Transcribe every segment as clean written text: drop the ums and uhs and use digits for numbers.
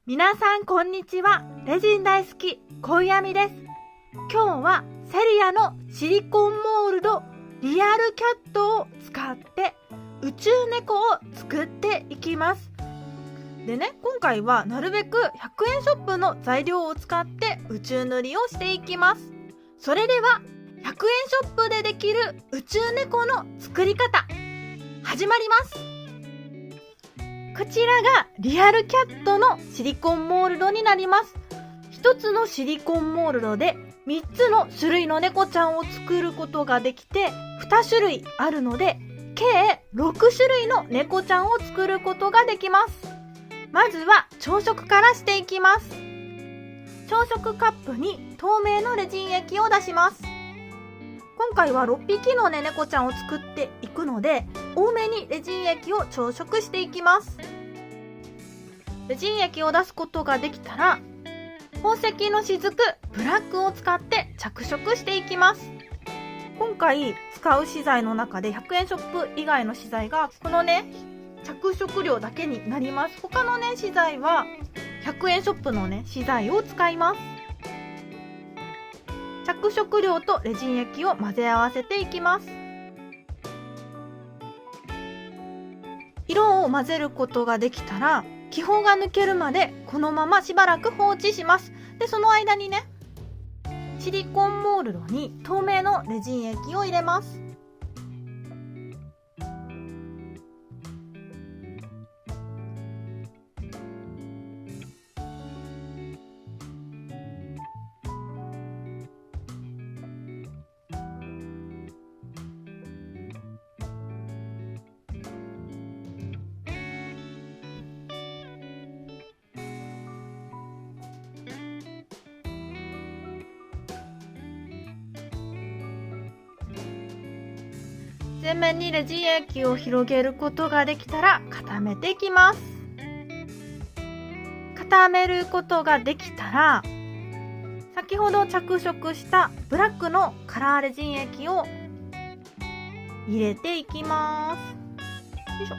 皆さんこんにちは。レジン大好き恋あみです。今日はセリアのシリコンモールドリアルキャットを使って宇宙猫を作っていきます。でね、今回はなるべく100円ショップの材料を使って宇宙塗りをしていきます。それでは100円ショップでできる宇宙猫の作り方始まります。こちらがリアルキャットのシリコンモールドになります。一つのシリコンモールドで3つの種類の猫ちゃんを作ることができて、2種類あるので計6種類の猫ちゃんを作ることができます。まずは朝食からしていきます。朝食カップに透明のレジン液を出します。今回は6匹の猫ちゃんを作っていくので、多めにレジン液を朝食していきます。レジン液を出すことができたら、宝石の雫ブラックを使って着色していきます。今回使う資材の中で100円ショップ以外の資材がこの着色料だけになります。他の資材は100円ショップの資材を使います。着色料とレジン液を混ぜ合わせていきます。色を混ぜることができたら、気泡が抜けるまでこのまましばらく放置します。で、その間にシリコンモールドに透明のレジン液を入れます。全面にレジン液を広げることができたら固めていきます。固めることができたら、先ほど着色したブラックのカラーレジン液を入れていきます。よいしょ。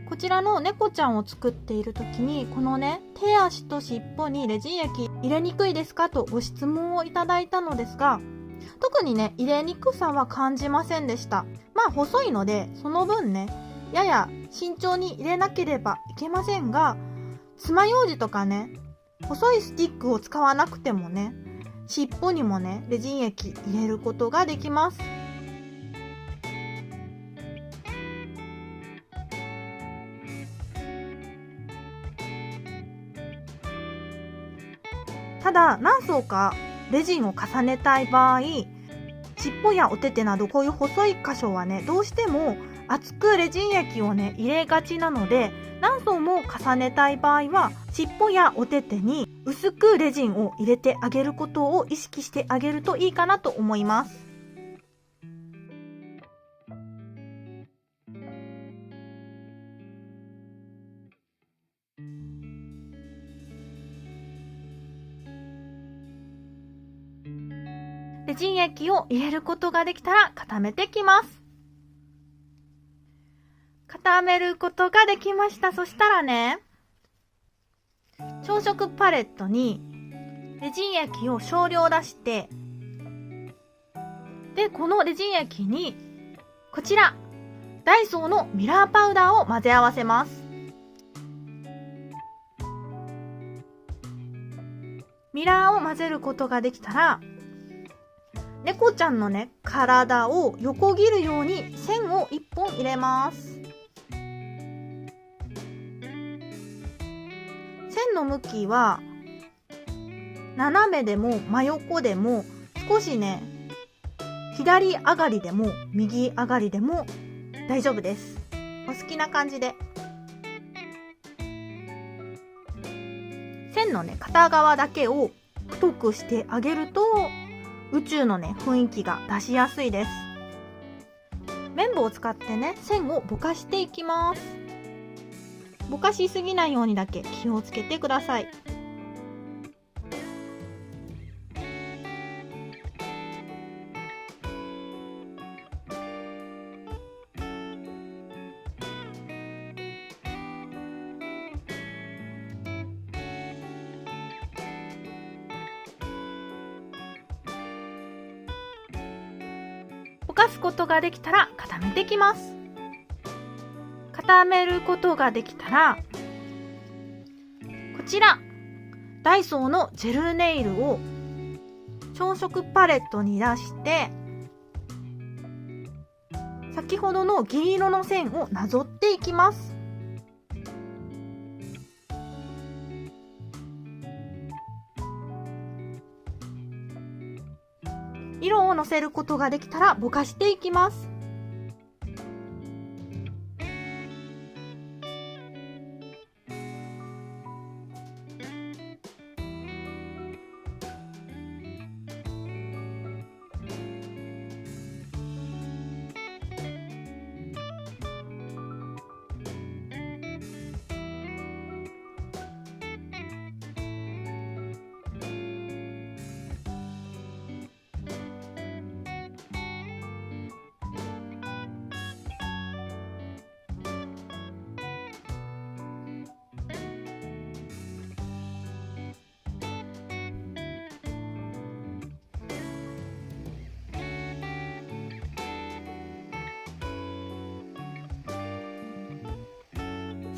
こちらの猫ちゃんを作っている時に、この手足と尻尾にレジン液入れにくいですかとご質問をいただいたのですが、特に入れにくさは感じませんでした。細いのでその分やや慎重に入れなければいけませんが、爪楊枝とか細いスティックを使わなくても尻尾にもレジン液入れることができます。ただ何層かレジンを重ねたい場合、尻尾やお手手などこういう細い箇所はどうしても厚くレジン液を入れがちなので、何層も重ねたい場合は尻尾やお手手に薄くレジンを入れてあげることを意識してあげるといいかなと思います。レジン液を入れることができたら固めていきます。固めることができました。そしたら朝食パレットにレジン液を少量出して、で、このレジン液にこちらダイソーのミラーパウダーを混ぜ合わせます。ミラーを混ぜることができたら、猫ちゃんの体を横切るように線を1本入れます。線の向きは斜めでも真横でも少し左上がりでも右上がりでも大丈夫です。お好きな感じで。線のね片側だけを太くしてあげると宇宙のね雰囲気が出しやすいです。綿棒を使ってね線をぼかしていきます。ぼかしすぎないようにだけ気をつけてください。ぼかすことができたら固めていきます。固めることができたら、こちらダイソーのジェルネイルを調色パレットに出して、先ほどの銀色の線をなぞっていきます。色をのせることができたらぼかしていきます。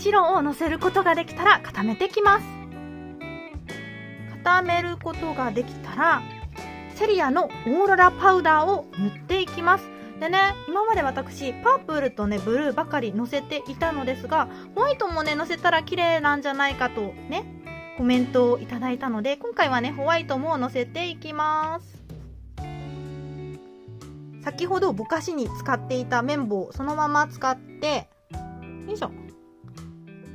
白をのせることができたら固めていきます。固めることができたらセリアのオーロラパウダーを塗っていきます。でね、今まで私パープルとねブルーばかりのせていたのですが、ホワイトもねのせたら綺麗なんじゃないかとねコメントをいただいたので、今回はねホワイトものせていきます。先ほどぼかしに使っていた綿棒をそのまま使ってよいしょ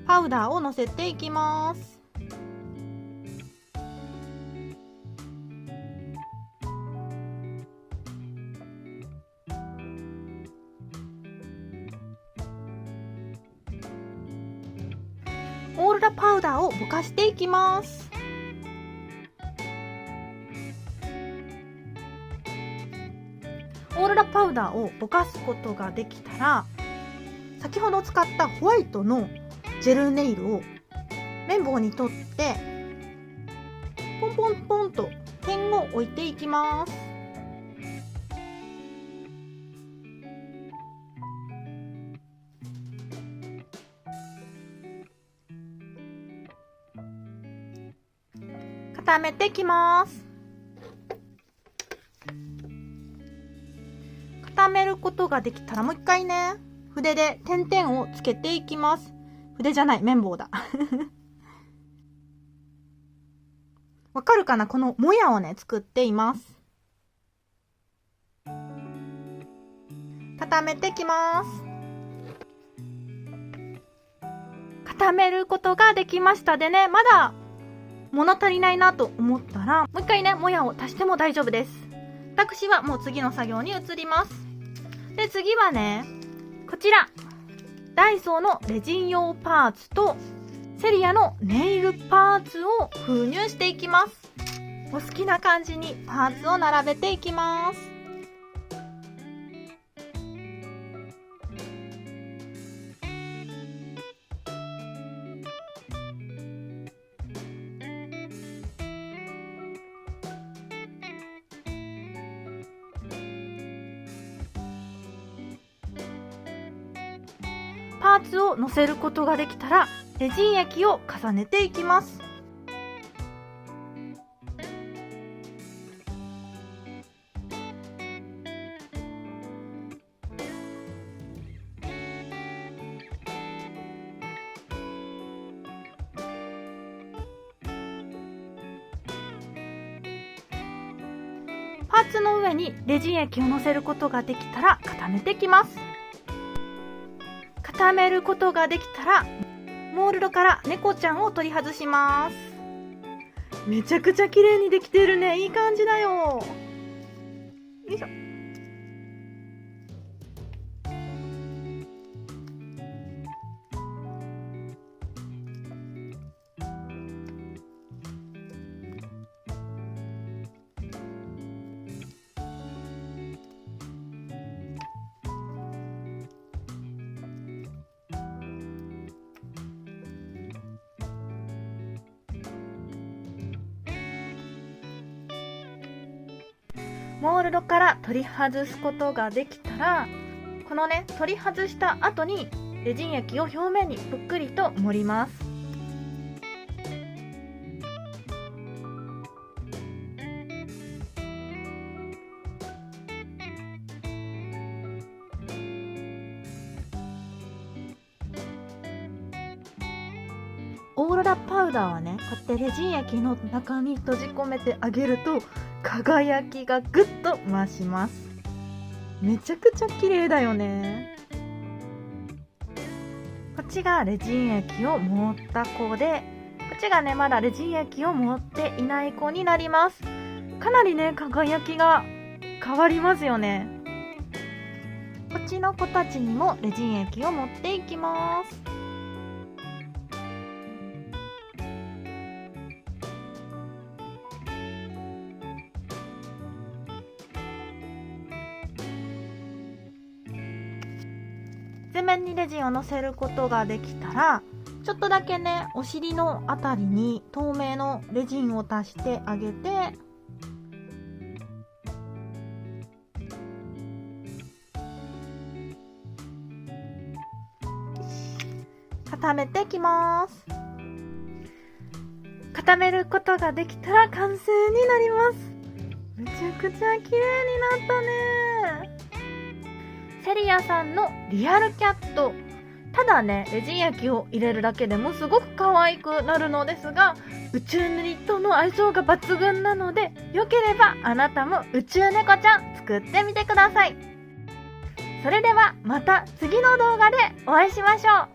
パウダーをのせていきます。オーロラパウダーをぼかしていきます。オーロラパウダーをぼかすことができたら、先ほど使ったホワイトのジェルネイルを綿棒に取ってポンポンポンと点を置いていきます。固めていきます。固めることができたらもう一回ね筆で点々をつけていきます。筆じゃない、綿棒だわかるかな、このもやをね作っています。固めていきます。固めることができました。でね、まだ物足りないなと思ったらもう一回ねもやを足しても大丈夫です。私はもう次の作業に移ります。で、次はねこちらダイソーのレジン用パーツとセリアのネイルパーツを封入していきます。お好きな感じにパーツを並べていきます。パーツを乗せることができたらレジン液を重ねていきます。パーツの上にレジン液をのせることができたら固めていきます。固めることができたらモールドから猫ちゃんを取り外します。めちゃくちゃ綺麗にできてるね。いい感じだよ。よいしょ。モールドから取り外すことができたら、このね、取り外した後にレジン液を表面にぷっくりと盛ります。オーロラパウダーはね、こうやってレジン液の中に閉じ込めてあげると輝きがぐっと増します。めちゃくちゃ綺麗だよね。こっちがレジン液を盛った子で、こっちがねまだレジン液を盛っていない子になります。かなりね輝きが変わりますよね。こっちの子たちにもレジン液を盛っていきます。全面にレジンをのせることができたら、ちょっとだけねお尻のあたりに透明のレジンを足してあげて、固めていきます。固めることができたら完成になります。めちゃくちゃ綺麗になったね。セリアさんのリアルキャット。ただね、レジン液を入れるだけでもすごく可愛くなるのですが、宇宙塗りとの相性が抜群なので、よければあなたも宇宙猫ちゃん作ってみてください。それではまた次の動画でお会いしましょう。